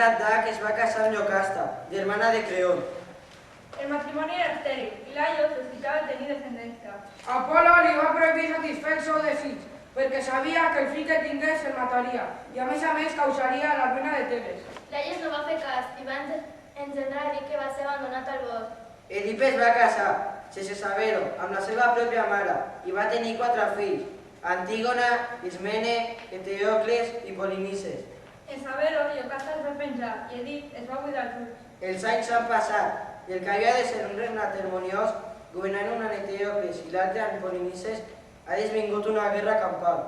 Prat d'Ac es va casar amb Iocasta, germana de Creont. El matrimoni era estèril i Laios desitjava tenir descendència. Apol·lo li va prohibir satisfer el seu desig, perquè sabia que el fill que tingués el mataria i a més causaria la ruïna de Tebes. Laios no va fer cas i va engendrar Edip, que va ser abandonat al bosc. Edip es va casar, sense saber-ho, amb la seva pròpia mare i va tenir 4 fills, Antígona, Ismene, Eteocles i Polinices. En saber-ho, Iocasta es va penjar i Edip es va buidar els ulls. Els anys s'han passat i el que havia de ser un regnat harmoniós, governant un en Eteocles i l'altre en Polinices, ha desvingut una guerra campal.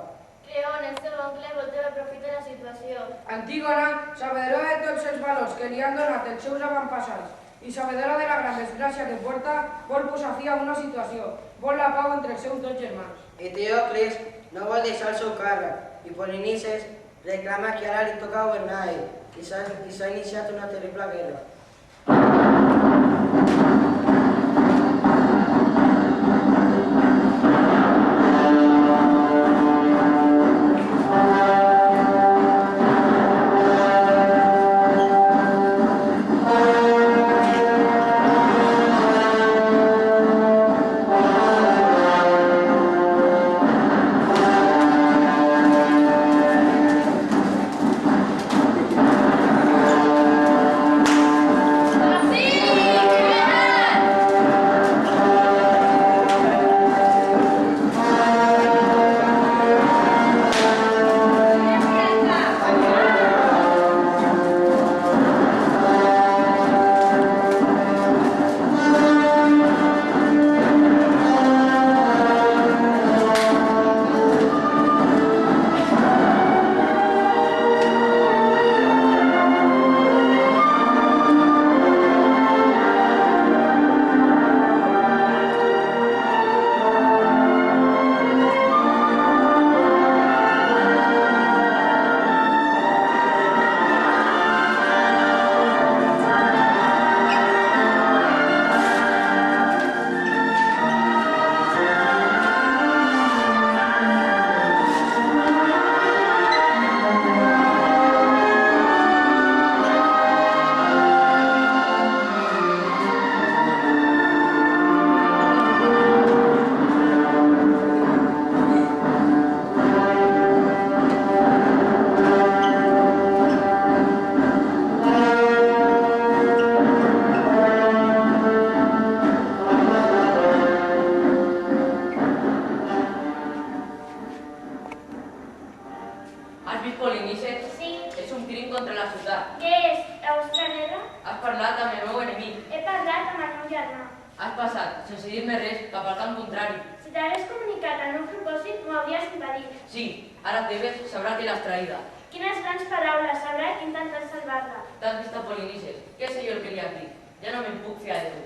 Creont, el seu oncle, vol treure profit de la situació. Antígona, sabedora de tots els valors que li han donat els seus avantpassats i sabedora de la gran desgràcia que porta, vol posar fi a una situació, vol la pau entre els seus 2 germans. Eteocles no vol deixar el seu càrrec i Polinices reclama que ara li toca governar a ell i s'ha iniciat una terrible guerra. Has vist Polinices? Sí. És un crim contra la ciutat. Què és? La vostra guerra? Has parlat amb el meu enemic. He parlat amb el meu germà. Has passat, sense dir-me res, cap al camp contrari. Si t'hagués comunicat el meu propòsit, m'ho hauries impedit. Sí, ara Tebes sabrà que l'has traïda. Quines grans paraules, sabrà que he intentat salvar-la. T'has vist a Polinices. Què sé jo el que li has dit? Ja no me'n puc fiar de tu.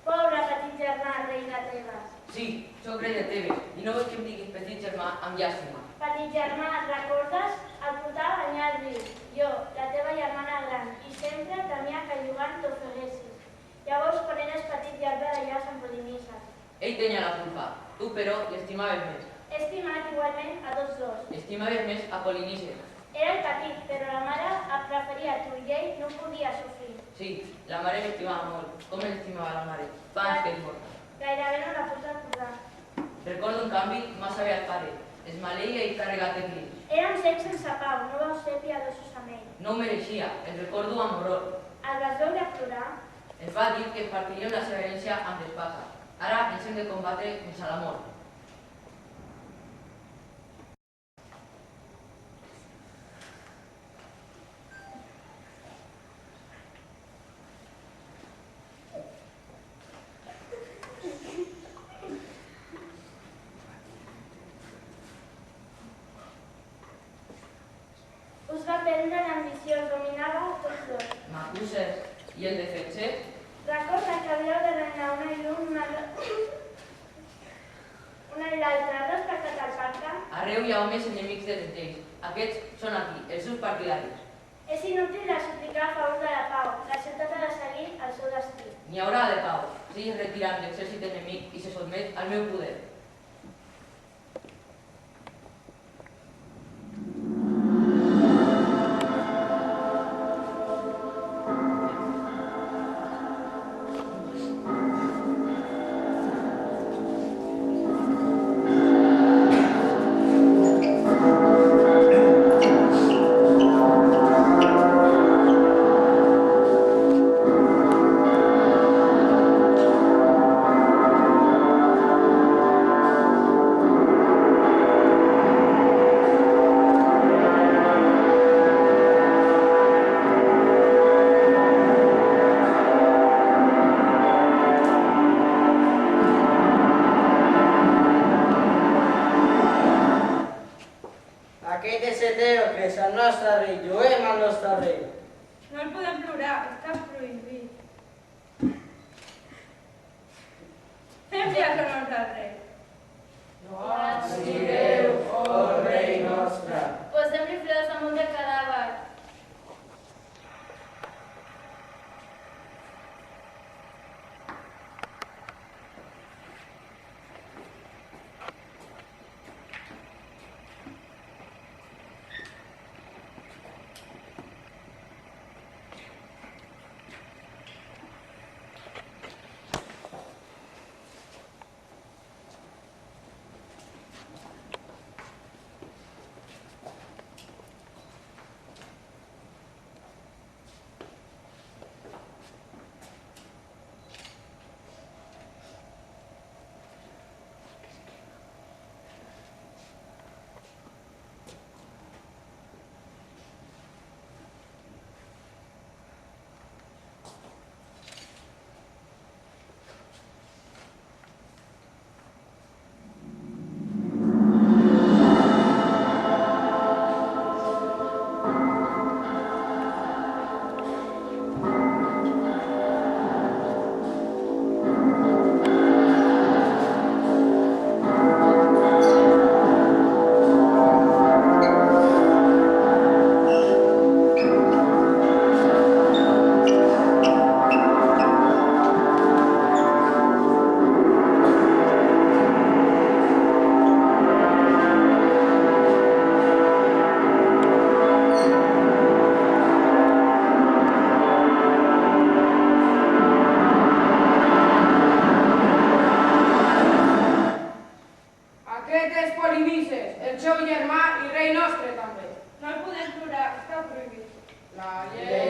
Pobre petit germà, rei de Tebes. Sí, sóc rei de Tebes, i no vols que em diguis petit germà amb llàstima. Petit germà, et recordes? El portava a banyar al riu. Jo, la teva germana gran, i sempre temia que jugant t'ofeguessis. Llavors, quan eres petit, ja et va d'allà a Sant Polinices. Ell tenia la culpa. Tu, però, l'estimaves més. He estimat igualment a tots dos. Estimaves més a Polinices. Era el petit, però la mare et preferia a tu i ell no podia sofrir. Sí, la mare m'estimava molt. Com l'estimava la mare? Fa anys que és morta. Gairebé no la puc recordar. Recordo, en canvi, massa bé al pare. Es maleïa i carregat en gris. Era un cec sense pau, no vau ser piadosos amb ell. No ho mereixia, el recordo amb horror. El vas veure plorar? Ens va dir que partiríem la seva herència amb l'espasa. Ara ens hem de combatre fins a la mort. Us va prendre l'ambició, us dominava a tots dos. M'acuses. I el defenser? Recorda que havíeu de regnar una i una i l'altra. Has respectat el pacte? Arreu hi ha homes enemics dels ells. Aquests són aquí, els seus partidaris. És inútil de suplicar a favor de la pau. La ciutat ha de seguir el seu destí. N'hi haurà de pau, si es retiren l'exèrcit enemic i se sotmet al meu poder. llei nostre també. No el podem plorar, està prohibit. La llei